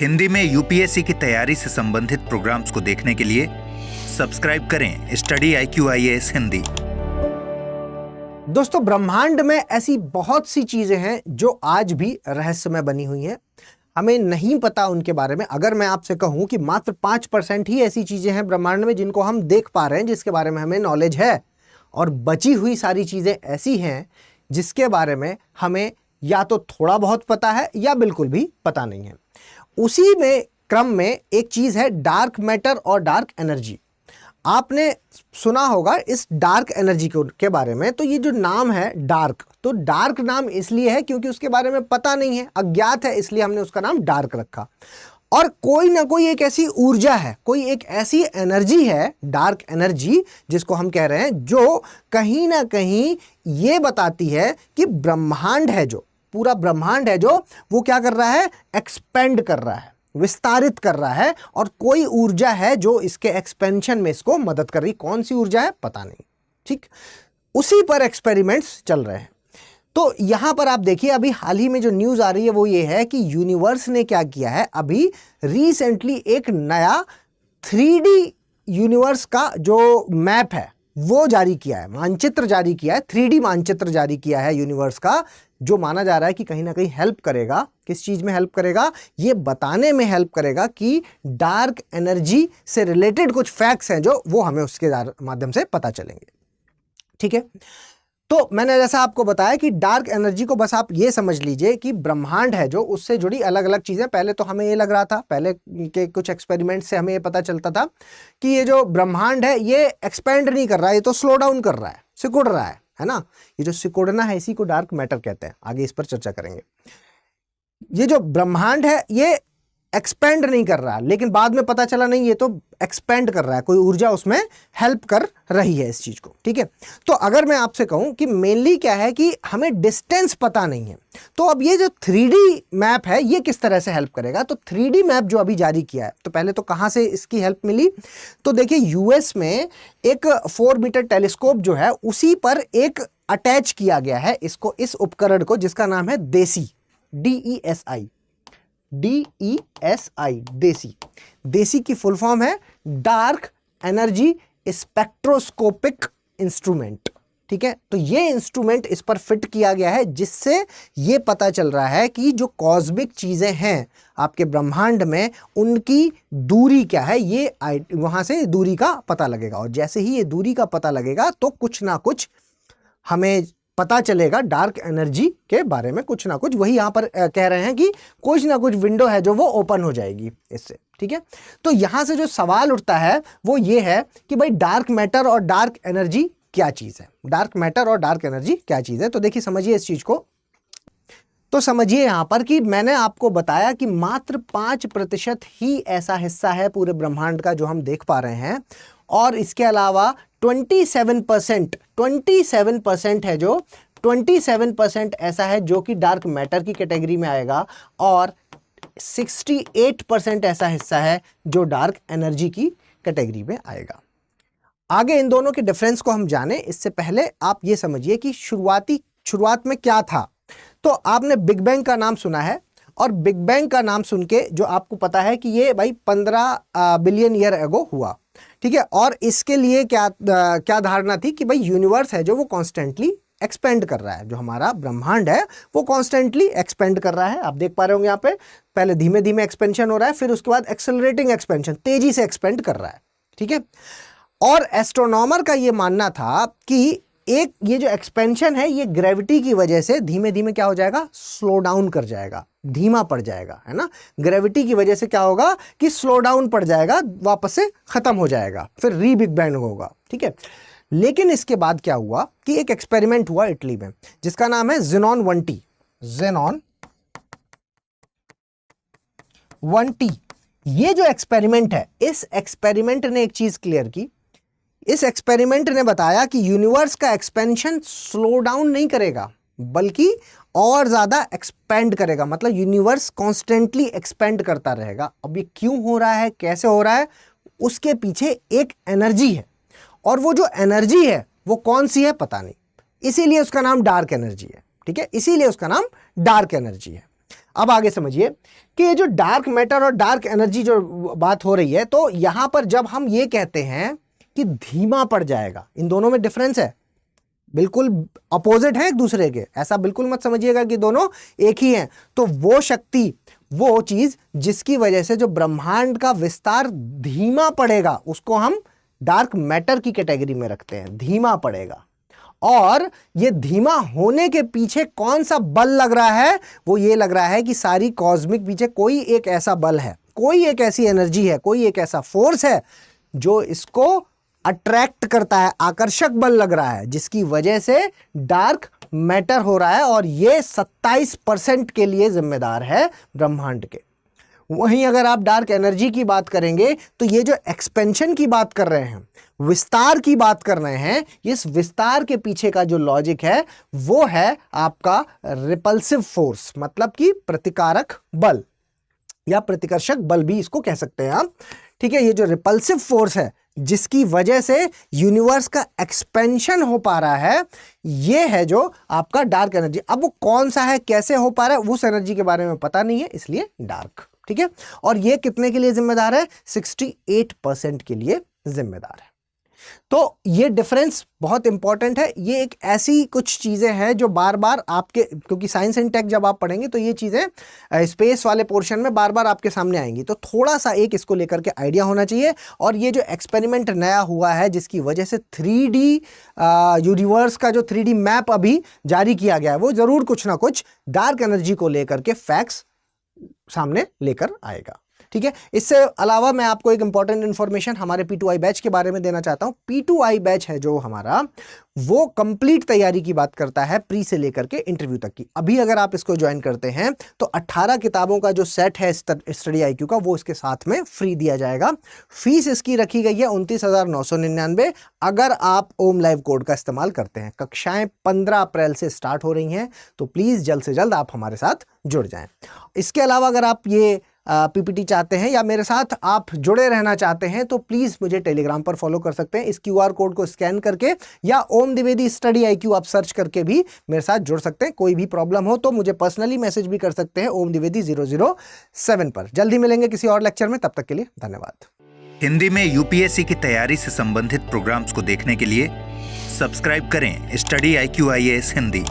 हिंदी में यूपीएससी की तैयारी से संबंधित प्रोग्राम्स को देखने के लिए सब्सक्राइब करें स्टडी IQIAS हिंदी। दोस्तों, ब्रह्मांड में ऐसी बहुत सी चीजें हैं जो आज भी रहस्यमय बनी हुई हैं। हमें नहीं पता उनके बारे में। अगर मैं आपसे कहूं कि मात्र 5% ही ऐसी चीजें हैं ब्रह्मांड में जिनको हम देख पा रहे हैं, जिसके बारे में हमें नॉलेज है, और बची हुई सारी चीजें ऐसी हैं जिसके बारे में हमें या तो थोड़ा बहुत पता है या बिल्कुल भी पता नहीं है। उसी में क्रम में एक चीज है डार्क मैटर और डार्क एनर्जी। आपने सुना होगा इस डार्क एनर्जी के बारे में। तो ये जो नाम है डार्क, तो डार्क नाम इसलिए है क्योंकि उसके बारे में पता नहीं है, अज्ञात है, इसलिए हमने उसका नाम डार्क रखा। और कोई ना कोई एक ऐसी ऊर्जा है, कोई एक ऐसी एनर्जी है, डार्क एनर्जी जिसको हम कह रहे हैं, जो कहीं ना कहीं ये बताती है कि ब्रह्मांड है, जो पूरा ब्रह्मांड है, जो वो क्या कर रहा है, एक्सपेंड कर रहा है, विस्तारित कर रहा है। और कोई ऊर्जा है जो इसके एक्सपेंशन में इसको मदद कर रही। कौन सी ऊर्जा है पता नहीं। ठीक, उसी पर एक्सपेरिमेंट्स चल रहे हैं। तो यहां पर आप देखिए, अभी हाल ही में जो न्यूज आ रही है वो ये है कि यूनिवर्स ने क्या किया है, अभी रिसेंटली एक नया 3D यूनिवर्स का जो मैप है वो जारी किया है, मानचित्र जारी किया है, 3D मानचित्र जारी किया है यूनिवर्स का, जो माना जा रहा है कि कहीं ना कहीं हेल्प करेगा। किस चीज में हेल्प करेगा? ये बताने में हेल्प करेगा कि डार्क एनर्जी से रिलेटेड कुछ फैक्ट्स हैं जो वो हमें उसके माध्यम से पता चलेंगे। ठीक है, तो मैंने जैसा आपको बताया कि डार्क एनर्जी को बस आप ये समझ लीजिए कि ब्रह्मांड है जो, उससे जुड़ी अलग अलग चीजें। पहले तो हमें ये लग रहा था, पहले के कुछ एक्सपेरिमेंट से हमें ये पता चलता था कि ये जो ब्रह्मांड है ये एक्सपेंड नहीं कर रहा है, ये तो स्लो डाउन कर रहा है, सिकुड़ रहा है ना। ये जो सिकुड़ना है इसी को डार्क मैटर कहते हैं। आगे इस पर चर्चा करेंगे। ये जो ब्रह्मांड है ये एक्सपेंड नहीं कर रहा, लेकिन बाद में पता चला नहीं, ये तो एक्सपेंड कर रहा है, कोई ऊर्जा उसमें हेल्प कर रही है इस चीज को। ठीक है, तो अगर मैं आपसे कहूं कि मेनली क्या है कि हमें डिस्टेंस पता नहीं है, तो अब ये जो 3D मैप है ये किस तरह से हेल्प करेगा? तो 3D मैप जो अभी जारी किया है, तो पहले तो कहां से इसकी हेल्प मिली? तो देखिए, यूएस में एक 4 मीटर टेलीस्कोप जो है उसी पर एक अटैच किया गया है इसको, इस उपकरण को, जिसका नाम है देसी, DESI, देसी। देसी की फुल फॉर्म है डार्क एनर्जी स्पेक्ट्रोस्कोपिक इंस्ट्रूमेंट। ठीक है, तो ये इंस्ट्रूमेंट इस पर फिट किया गया है, जिससे ये पता चल रहा है कि जो कॉस्मिक चीजें हैं आपके ब्रह्मांड में, उनकी दूरी क्या है, ये वहां से दूरी का पता लगेगा। और जैसे ही ये दूरी का पता लगेगा तो कुछ ना कुछ हमें पता चलेगा डार्क एनर्जी के बारे में, कुछ ना कुछ। वही यहां पर कह रहे हैं कि कुछ ना कुछ विंडो है जो वो ओपन हो जाएगी इससे। ठीक है, तो यहां से जो सवाल उठता है वो ये है कि भाई डार्क मैटर और डार्क एनर्जी क्या चीज है? डार्क मैटर और डार्क एनर्जी क्या चीज है? तो देखिए, समझिए इस चीज को। तो समझिए यहां पर कि मैंने आपको बताया कि मात्र 5% ही ऐसा हिस्सा है पूरे ब्रह्मांड का जो हम देख पा रहे हैं, और इसके अलावा 27% है जो 27% ऐसा है जो कि डार्क मैटर की कैटेगरी में आएगा, और 68% ऐसा हिस्सा है जो डार्क एनर्जी की कैटेगरी में आएगा। आगे इन दोनों के डिफरेंस को हम जाने, इससे पहले आप ये समझिए कि शुरुआत में क्या था। तो आपने बिग बैंग का नाम सुना है, और बिग बैंग का नाम सुन के जो आपको पता है कि ये भाई 15 बिलियन ईयर एगो हुआ। ठीक है, और इसके लिए क्या धारणा थी कि भाई यूनिवर्स है जो वो कॉन्स्टेंटली एक्सपेंड कर रहा है, जो हमारा ब्रह्मांड है वो कॉन्स्टेंटली एक्सपेंड कर रहा है। आप देख पा रहे होंगे यहाँ पे, पहले धीमे धीमे एक्सपेंशन हो रहा है, फिर उसके बाद एक्सेलरेटिंग एक्सपेंशन, तेजी से एक्सपेंड कर रहा है। ठीक है, और एस्ट्रोनॉमर का ये मानना था कि एक ये जो एक्सपेंशन है ये ग्रेविटी की वजह से धीमे धीमे क्या हो जाएगा, स्लो डाउन कर जाएगा, धीमा पड़ जाएगा, है ना। ग्रेविटी की वजह से क्या होगा कि स्लो डाउन पड़ जाएगा, वापस से खत्म हो जाएगा, फिर री बिग बैंग होगा। ठीक है, लेकिन इसके बाद क्या हुआ कि एक एक्सपेरिमेंट हुआ इटली में जिसका नाम है ज़ेनॉन 1T। ज़ेनॉन 1T, ये जो एक्सपेरिमेंट है, इस एक्सपेरिमेंट ने एक चीज क्लियर की। इस एक्सपेरिमेंट ने बताया कि यूनिवर्स का एक्सपेंशन स्लो डाउन नहीं करेगा, बल्कि और ज्यादा एक्सपेंड करेगा। मतलब यूनिवर्स कॉन्स्टेंटली एक्सपेंड करता रहेगा। अब ये क्यों हो रहा है, कैसे हो रहा है, उसके पीछे एक एनर्जी है, और वो जो एनर्जी है वो कौन सी है पता नहीं, इसीलिए उसका नाम डार्क एनर्जी है। ठीक है, इसीलिए उसका नाम डार्क एनर्जी है। अब आगे समझिए कि ये जो डार्क मैटर और डार्क एनर्जी जो बात हो रही है, तो यहां पर जब हम ये कहते हैं कि धीमा पड़ जाएगा, इन दोनों में डिफरेंस है, बिल्कुल अपोजिट है एक दूसरे के, ऐसा बिल्कुल मत समझिएगा कि दोनों एक ही हैं। तो वो शक्ति, वो चीज जिसकी वजह से जो ब्रह्मांड का विस्तार धीमा पड़ेगा, उसको हम डार्क मैटर की कैटेगरी में रखते हैं, धीमा पड़ेगा। और ये धीमा होने के पीछे कौन सा बल लग रहा है? वो ये लग रहा है कि सारी कॉस्मिक पीछे कोई एक ऐसा बल है, कोई एक ऐसी एनर्जी है, कोई एक ऐसा फोर्स है जो इसको अट्रैक्ट करता है, आकर्षक बल लग रहा है, जिसकी वजह से डार्क मैटर हो रहा है, और ये 27% के लिए जिम्मेदार है ब्रह्मांड के। वहीं अगर आप डार्क एनर्जी की बात करेंगे तो ये जो एक्सपेंशन की बात कर रहे हैं, विस्तार की बात कर रहे हैं, इस विस्तार के पीछे का जो लॉजिक है वो है आपका रिपल्सिव फोर्स, मतलब कि प्रतिकारक बल या प्रतिकर्षक बल भी इसको कह सकते हैं आप। ठीक है, ये जो रिपल्सिव फोर्स है जिसकी वजह से यूनिवर्स का एक्सपेंशन हो पा रहा है, ये है जो आपका डार्क एनर्जी। अब वो कौन सा है, कैसे हो पा रहा है, उस एनर्जी के बारे में पता नहीं है, इसलिए डार्क। ठीक है, और ये कितने के लिए जिम्मेदार है? 68% के लिए जिम्मेदार है। तो ये डिफरेंस बहुत इंपॉर्टेंट है। ये एक ऐसी कुछ चीजें हैं जो बार बार आपके, क्योंकि साइंस एंड टेक जब आप पढ़ेंगे तो ये चीजें स्पेस वाले पोर्शन में बार बार आपके सामने आएंगी, तो थोड़ा सा एक इसको लेकर के आइडिया होना चाहिए। और ये जो एक्सपेरिमेंट नया हुआ है जिसकी वजह से 3D यूनिवर्स का जो 3D मैप अभी जारी किया गया है, वो जरूर कुछ ना कुछ डार्क एनर्जी को लेकर के फैक्ट्स सामने लेकर आएगा। ठीक है, इससे अलावा मैं आपको एक इंपॉर्टेंट इंफॉर्मेशन हमारे P2I बैच के बारे में देना चाहता हूं। P2I बैच है जो हमारा, वो कंप्लीट तैयारी की बात करता है, प्री से लेकर के इंटरव्यू तक की। अभी अगर आप इसको ज्वाइन करते हैं तो 18 किताबों का जो सेट है स्टडी IQ का, वो इसके साथ में फ्री दिया जाएगा। फीस इसकी रखी गई है 29,999 अगर आप ओम लाइव कोड का इस्तेमाल करते हैं। कक्षाएं 15 अप्रैल से स्टार्ट हो रही हैं, तो प्लीज जल्द से जल्द आप हमारे साथ जुड़ जाएं। इसके अलावा अगर आप ये PPT चाहते हैं या मेरे साथ आप जुड़े रहना चाहते हैं तो प्लीज मुझे टेलीग्राम पर फॉलो कर सकते हैं। इस QR कोड को स्कैन करके या ओम द्विवेदी स्टडी IQ आप सर्च करके भी मेरे साथ जुड़ सकते हैं। कोई भी प्रॉब्लम हो तो मुझे पर्सनली मैसेज भी कर सकते हैं ओम द्विवेदी 007 पर। जल्दी मिलेंगे किसी और लेक्चर में, तब तक के लिए धन्यवाद। हिंदी में UPSC की तैयारी से संबंधित प्रोग्राम्स को देखने के लिए सब्सक्राइब करें स्टडी IQ IAS हिंदी।